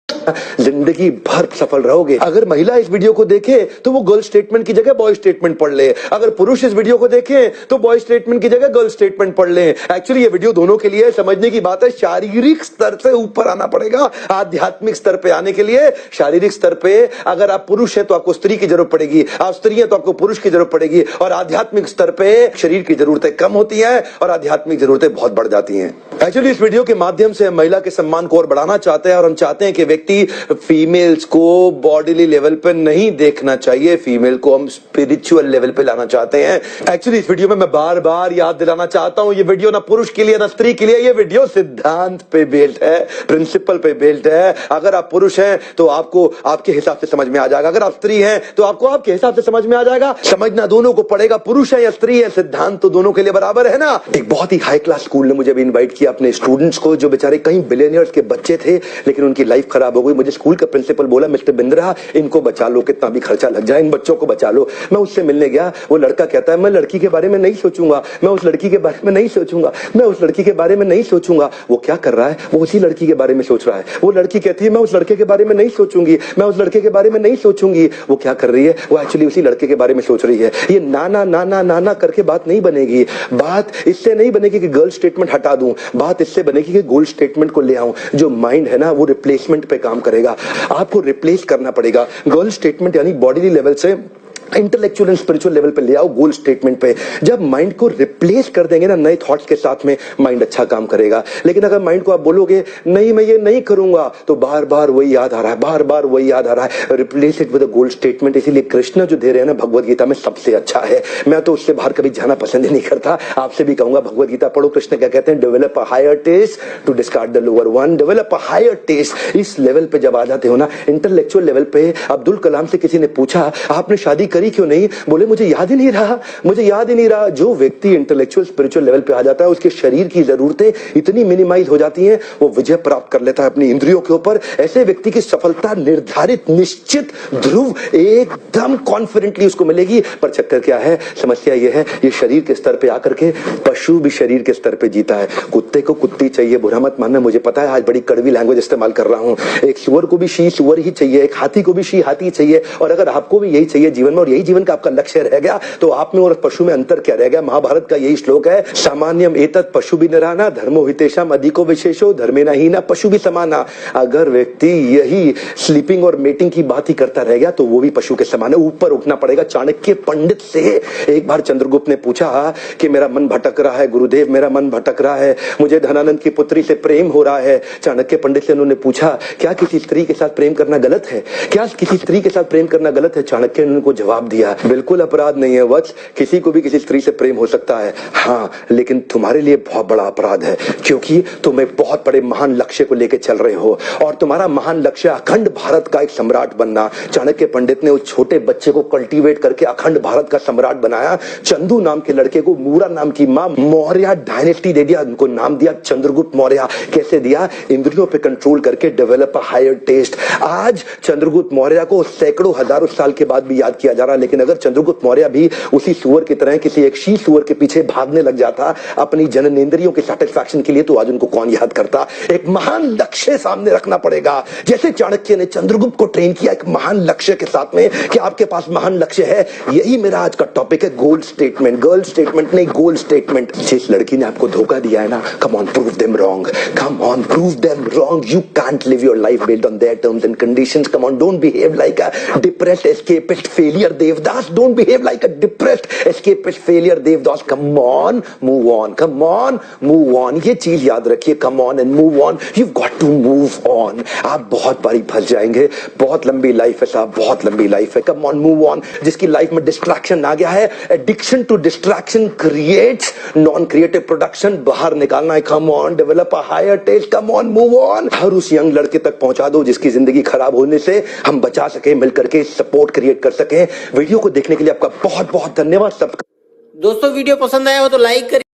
जिंदगी भर सफल रहोगे। अगर महिला इस वीडियो को देखे तो वो गर्ल स्टेटमेंट की जगह बॉय स्टेटमेंट पढ़ ले। अगर पुरुष इस वीडियो को देखे तो बॉय स्टेटमेंट की जगह गर्ल स्टेटमेंट पढ़ ले। एक्चुअली ये वीडियो दोनों के लिए समझने की बात है। शारीरिक स्तर से ऊपर आना पड़ेगा। आध्यात्मिक स्तर पे आने के लिए शारीरिक स्तर पे अगर आप पुरुष हैं तो आपको स्त्री की जरूरत पड़ेगी, आप स्त्री हैं तो आपको पुरुष की जरूरत पड़ेगी। और आध्यात्मिक स्तर पे शरीर की जरूरतें कम होती हैं और आध्यात्मिक जरूरतें बहुत बढ़ जाती हैं। एक्चुअली इस वीडियो के माध्यम से हम महिला के सम्मान को और बढ़ाना चाहते हैं और हम चाहते हैं कि व्यक्ति फीमेल्स को बॉडीली लेवल पे नहीं देखना चाहिए, फीमेल को हम स्पिरिचुअल लेवल पे लाना चाहते हैं। एक्चुअली इस वीडियो में मैं बार बार याद दिलाना चाहता हूं, ये वीडियो ना पुरुष के लिए ना स्त्री के लिए, ये वीडियो सिद्धांत पे बेस्ड है, प्रिंसिपल पे बेस्ड है। अगर आप पुरुष हैं तो आपको आपके हिसाब से समझ में आ जाएगा, अगर आप स्त्री हैं तो आपको आपके हिसाब से समझ में आ जाएगा। समझना दोनों को पड़ेगा, पुरुष है या स्त्री है, सिद्धांत तो दोनों के लिए बराबर है ना। एक बहुत ही हाई क्लास स्कूल ने मुझे भी इन्वाइट किया अपने स्टूडेंट्स को, जो बेचारे कहीं बिलियनियर्स के बच्चे थे लेकिन उनकी लाइफ खराब हो गई। मुझे स्कूल का प्रिंसिपल बोला, मिस्टर बिंद्रा इनको बचा लो, कितना भी खर्चा लग जाए इन बच्चों को बचा लो। मैं उससे मिलने गया, वो लड़का कहता है मैं लड़की के बारे में नहीं सोचूंगा, मैं उस लड़की के बारे में नहीं सोचूंगा, मैं उस लड़की के बारे में नहीं सोचूंगा। वो क्या कर रहा है, वो उसी लड़की के बारे में सोच रहा है। वो लड़की कहती है मैं उस लड़के के बारे में नहीं सोचूंगी, मैं उस लड़के के बारे में नहीं सोचूंगी। वो क्या कर रही है, वो एक्चुअली उसी लड़के के बारे में सोच रही है। ये नाना नाना नाना करके बात नहीं बनेगी। बात इससे नहीं बनेगी कि गर्ल स्टेटमेंट हटा दूं, बात इससे बनेगी कि गोल्ड स्टेटमेंट को ले आऊं। जो माइंड है ना वो रिप्लेसमेंट पे काम करेगा, आपको रिप्लेस करना पड़ेगा। गर्ल स्टेटमेंट यानी बॉडी लेवल से इंटेलेक्चुअल एंड स्पिरिचुअल लेवल पे ले आओ गोल स्टेटमेंट पे। जब माइंड को रिप्लेस कर देंगे ना नए थॉट्स के साथ में, माइंड अच्छा काम करेगा। लेकिन अगर माइंड को आप बोलोगे नहीं मैं ये नहीं करूंगा, तो बार बार वही याद आ रहा है, बार बार वही याद आ रहा है। Replace it with a goal statement. इसीलिए कृष्ण जो दे रहे हैं ना भगवद गीता में सबसे अच्छा है। मैं तो उससे बाहर कभी जाना पसंद ही नहीं करता। आपसे भी कहूंगा भगवद गीता पढ़ो। कृष्ण क्या कहते हैं, develop a higher taste to discard the lower one. Develop a higher taste. इस लेवल पे जब आ जाते हो ना इंटेलेक्चुअल लेवल पे। अब्दुल कलाम से किसी ने पूछा आपने शादी करी क्यों नहीं, बोले मुझे याद ही नहीं रहा, मुझे याद ही नहीं रहा। जो व्यक्ति इंटेलेक्चुअल स्पिरिचुअल लेवल पे आ जाता है उसके शरीर की जरूरतें इतनी मिनिमाइज हो जाती हैं, वो विजय प्राप्त कर लेता है अपनी इंद्रियों के ऊपर। ऐसे व्यक्ति की सफलता निर्धारित, निश्चित, ध्रुव, एकदम कॉन्फिडेंटली उसको मिलेगी। पर चक्कर क्या है, समस्या ये है ये शरीर के स्तर पे आकर के पशु भी शरीर के स्तर पे जीता है। कुत्ते को कुत्ती चाहिए, बुरा मत मानना, मुझे पता है आज बड़ी कड़वी लैंग्वेज इस्तेमाल कर रहा हूं। एक सुअर को भी शी सुअर ही चाहिए, एक हाथी को भी शी हाथी चाहिए। और अगर आपको भी यही चाहिए जीवन में और यही जीवन का आपका लक्ष्य रह गया, तो आप में और पशु में अंतर क्या रह गया। महाभारत का यही श्लोक है, सामान्यम एतत् पशु भी नराना धर्मो हितेषाम अधिको विशेषो धर्मेना हीना पशु भी समाना। अगर व्यक्ति यही स्लीपिंग और मेटिंग की बात ही करता रह गया तो वो भी पशु के समान है। ऊपर उठना पड़ेगा। चाणक्य पंडित से एक बार चंद्रगुप्त ने पूछा कि मेरा मन भटक रहा है गुरुदेव, मेरा मन भटक रहा है, मुझे धनानंद की पुत्री से प्रेम हो रहा है। चाणक्य पंडित से उन्होंने पूछा क्या किसी स्त्री के साथ प्रेम करना गलत है, क्या किसी स्त्री के साथ प्रेम करना गलत है। चाणक्य ने उनको जवाब दिया बिल्कुल अपराध नहीं है वत्स, किसी को भी किसी स्त्री से प्रेम हो सकता है, हाँ लेकिन तुम्हारे लिए बहुत बड़ा अपराध है क्योंकि तुम एक बहुत बड़े महान लक्ष्य को लेकर चल रहे हो और तुम्हारा महान लक्ष्य अखंड भारत का एक सम्राट बनना। चाणक्य पंडित ने उस छोटे बच्चे को कल्टीवेट करके अखंड भारत का सम्राट बनाया। चंदू नाम के लड़के को मूरा नाम की मां मौर्य डायनेस्टी दे दिया, उनको नाम दिया चंद्रगुप्त मौर्य। कैसे दिया, इंद्रियों पे कंट्रोल करके, डेवलप अ हायर टेस्ट। आज चंद्रगुप्त मौर्य को सैकड़ों हजारों साल के बाद भी याद किया जा रहा है। लेकिन अगर चंद्रगुप्त मौर्य भी उसी सुअर की तरह किसी एक शी सुअर के पीछे भागने लग जाता अपनी जननेंद्रियों के सैटिस्फैक्शन के लिए, तो आज उनको कौन याद करता। एक महान लक्ष्य सामने रखना पड़ेगा। जैसे चाणक्य ने चंद्रगुप्त को ट्रेन किया एक महान लक्ष्य के साथ में कि आपके पास महान लक्ष्य है। यही मेरा आज का टॉपिक है, गोल स्टेटमेंट। गर्ल स्टेटमेंट नहीं, गोल स्टेटमेंट। जिस लड़की ने आपको धोखा दिया है ना, come on prove them wrong, come on prove them wrong. You can't live your life based on their terms and conditions. Come on, don't behave like a depressed escapist failure Devdas. Don't behave like a depressed escapist failure Devdas. Come on, move on, come on, move on. ये चीज याद रखिए, come on and move on. You got to move on. आप बहुत बारी फंस जाएंगे, बहुत लंबी लाइफ है साहब, बहुत लंबी लाइफ है। Come on, move on. जिसकी लाइफ में डिस्ट्रैक्शन आ गया है, addiction to distraction creates non creative production, बाहर निकालना है। Come on, develop a higher taste. Come on, move on. हर उस यंग लड़के तक पहुंचा दो जिसकी जिंदगी खराब होने से हम बचा सके, मिलकर के सपोर्ट क्रिएट कर सके। वीडियो को देखने के लिए आपका बहुत बहुत धन्यवाद। सब दोस्तों वीडियो पसंद आया हो तो लाइक करिए।